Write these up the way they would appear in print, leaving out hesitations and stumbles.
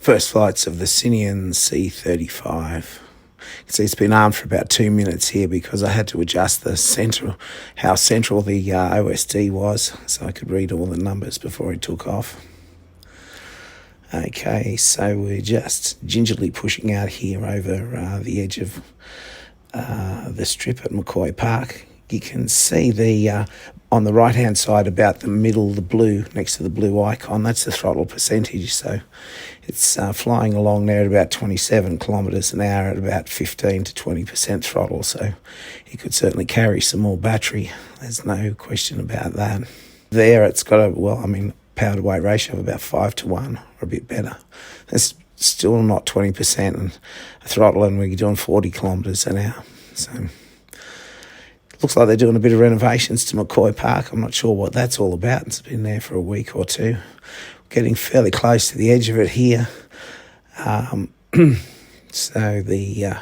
First flights of the Cinion C35. You can see it's been armed for about 2 minutes here because I had to adjust how central the OSD was so I could read all the numbers before it took off. Okay, so we're just gingerly pushing out here over the edge of the strip at McCoy Park. You can see on the right-hand side, about the middle, the blue, next to the blue icon, that's the throttle percentage. So it's flying along there at about 27 kilometres an hour at about 15 to 20% throttle. So it could certainly carry some more battery. There's no question about that. There it's got a, power to weight ratio of about 5 to 1 or a bit better. It's still not 20% and a throttle, and we're doing 40 kilometres an hour. So looks like they're doing a bit of renovations to McCoy Park. I'm not sure what that's all about. It's been there for a week or two. Getting fairly close to the edge of it here. So the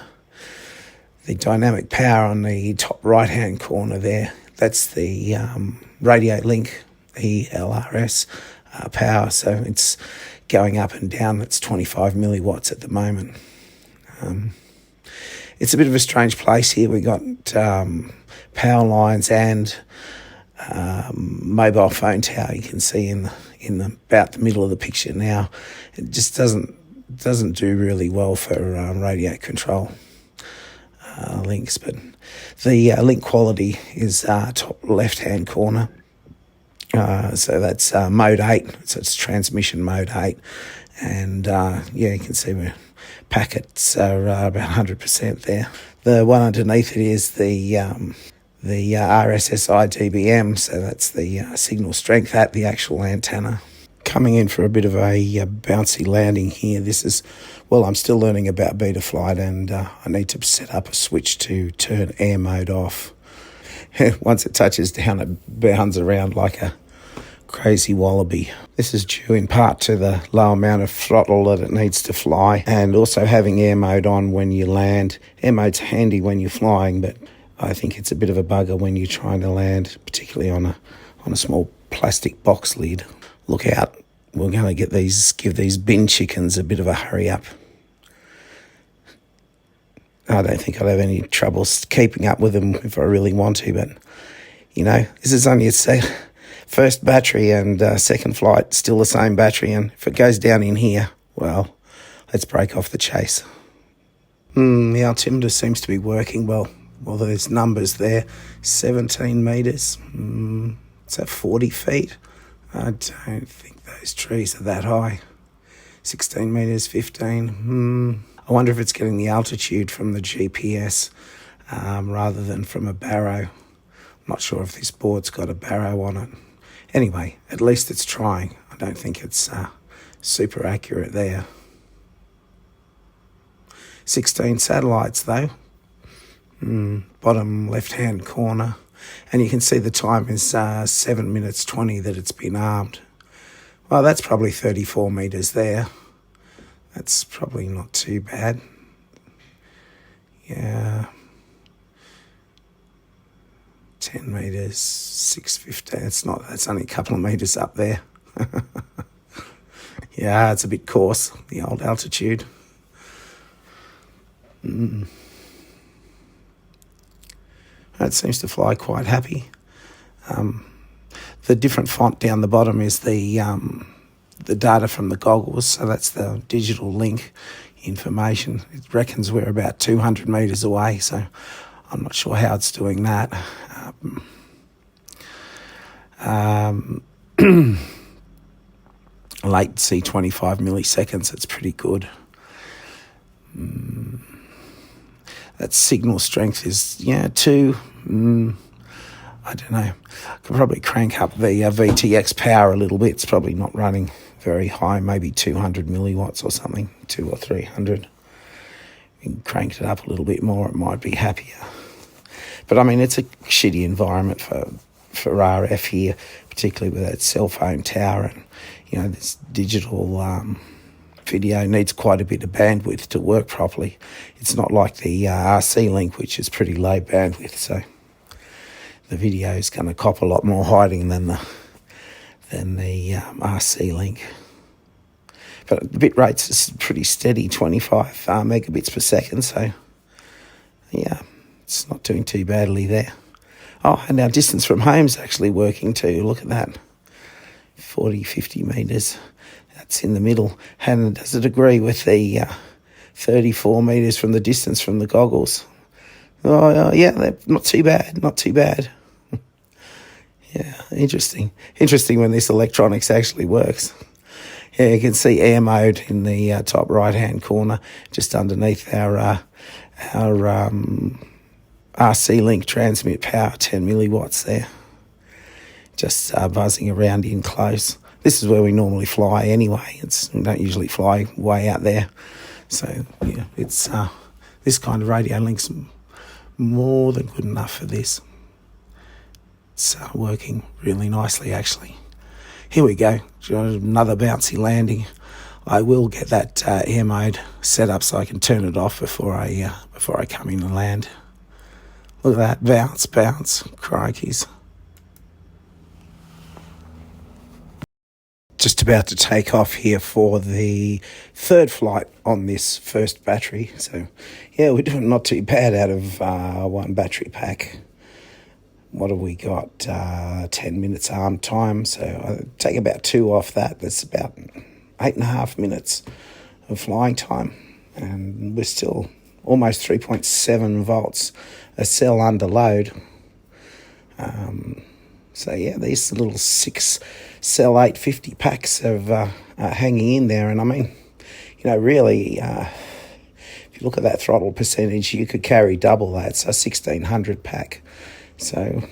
dynamic power on the top right-hand corner there, that's the radio link, ELRS power. So it's going up and down. It's 25 milliwatts at the moment. It's a bit of a strange place here. We got power lines and mobile phone tower. You can see in about the middle of the picture now. It just doesn't do really well for radio control links. But the link quality is top left hand corner. So that's mode 8. So it's transmission mode 8, and you can see we're packets are about 100% there. The one underneath it is the RSSI dBm, so that's the signal strength at the actual antenna. Coming in for a bit of a bouncy landing here. This is, I'm still learning about Betaflight, and I need to set up a switch to turn air mode off. Once it touches down, it bounds around like a crazy wallaby. This is due in part to the low amount of throttle that it needs to fly, and also having air mode on when you land. Air mode's handy when you're flying, but I think it's a bit of a bugger when you're trying to land, particularly on a small plastic box lid. Look out, we're going to give these bin chickens a bit of a hurry up. I don't think I'll have any trouble keeping up with them if I really want to, but this is only a first battery, and second flight, still the same battery, and if it goes down in here, let's break off the chase. The altimeter seems to be working well. Well, there's numbers there, 17 metres, is that 40 feet? I don't think those trees are that high. 16 metres, 15, I wonder if it's getting the altitude from the GPS rather than from a barrow. I'm not sure if this board's got a barrow on it. Anyway, at least it's trying. I don't think it's super accurate there. 16 satellites though. Bottom left-hand corner. And you can see the time is 7 minutes 20 that it's been armed. Well, that's probably 34 metres there. That's probably not too bad. Yeah. 10 metres, 6:15. That's only a couple of metres up there. Yeah, it's a bit coarse, the old altitude. It seems to fly quite happy. The different font down the bottom is the data from the goggles, so that's the digital link information. It reckons we're about 200 metres away, so I'm not sure how it's doing that. Latency 25 milliseconds, that's pretty good. That signal strength is 2. I don't know. I could probably crank up the VTX power a little bit. It's probably not running very high, maybe 200 milliwatts or something, 200 or 300. You can crank it up a little bit more, it might be happier. But it's a shitty environment for RF here, particularly with that cell phone tower, and this digital video needs quite a bit of bandwidth to work properly. It's not like the RC link, which is pretty low bandwidth, so the video is going to cop a lot more hiding than the RC link. But the bit rate's is pretty steady, 25 megabits per second. So, yeah, it's not doing too badly there. Oh, and our distance from home's actually working too. Look at that. 40, 50 metres. That's in the middle. And does it agree with the 34 metres from the distance from the goggles? Oh, yeah, they're not too bad, not too bad. Yeah, interesting. Interesting when this electronics actually works. Yeah, you can see air mode in the top right-hand corner, just underneath our RC link transmit power, 10 milliwatts there. Just buzzing around in close. This is where we normally fly anyway. We don't usually fly way out there. So, yeah, it's this kind of radio link's more than good enough for this. It's working really nicely, actually. Here we go. Another bouncy landing. I will get that air mode set up so I can turn it off before I come in and land. Look at that, bounce, bounce, crikeys. Just about to take off here for the third flight on this first battery. So, yeah, we're doing not too bad out of one battery pack. What have we got? 10 minutes arm time. So I take about 2 off that. That's about 8.5 minutes of flying time. And we're still almost 3.7 volts a cell under load. So yeah, these little 6 cell 850 packs are hanging in there. And I mean, you know, really, if you look at that throttle percentage, you could carry double that, so 1600 pack. So,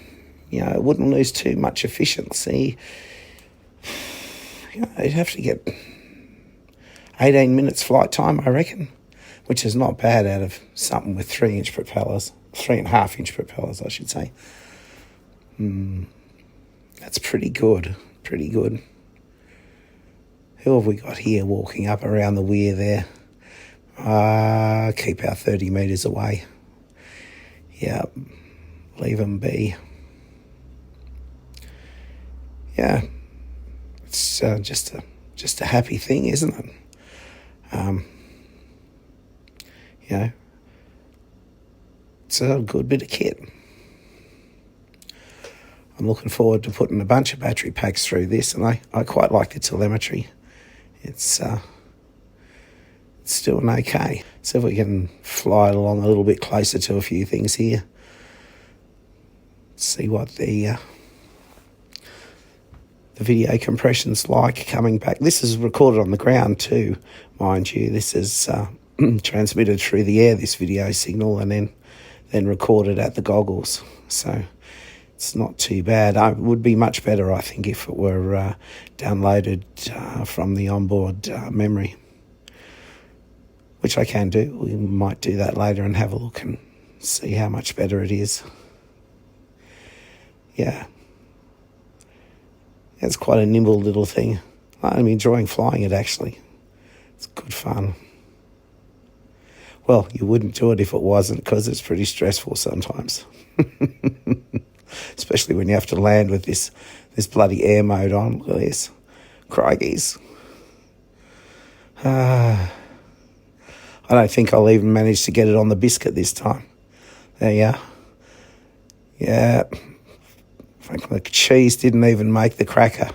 you know, it wouldn't lose too much efficiency. You know, you'd have to get 18 minutes flight time, I reckon, which is not bad out of something with 3-inch propellers, 3.5-inch propellers, I should say. That's pretty good, pretty good. Who have we got here walking up around the weir there? Keep our 30 metres away. Yeah, leave them be. Yeah, it's just a happy thing, isn't it? You know, it's a good bit of kit. I'm looking forward to putting a bunch of battery packs through this, and I quite like the telemetry. It's doing okay. So if we can fly it along a little bit closer to a few things here, see what the video compression's like coming back. This is recorded on the ground too, mind you. This is transmitted through the air, this video signal, and then recorded at the goggles. So it's not too bad. It would be much better, I think, if it were downloaded from the onboard memory, which I can do. We might do that later and have a look and see how much better it is. Yeah. It's quite a nimble little thing. I'm enjoying flying it, actually. It's good fun. Well, you wouldn't do it if it wasn't, because it's pretty stressful sometimes. Especially when you have to land with this bloody air mode on. Look at this. Crikeys. I don't think I'll even manage to get it on the biscuit this time. There you are. Yeah. The cheese didn't even make the cracker.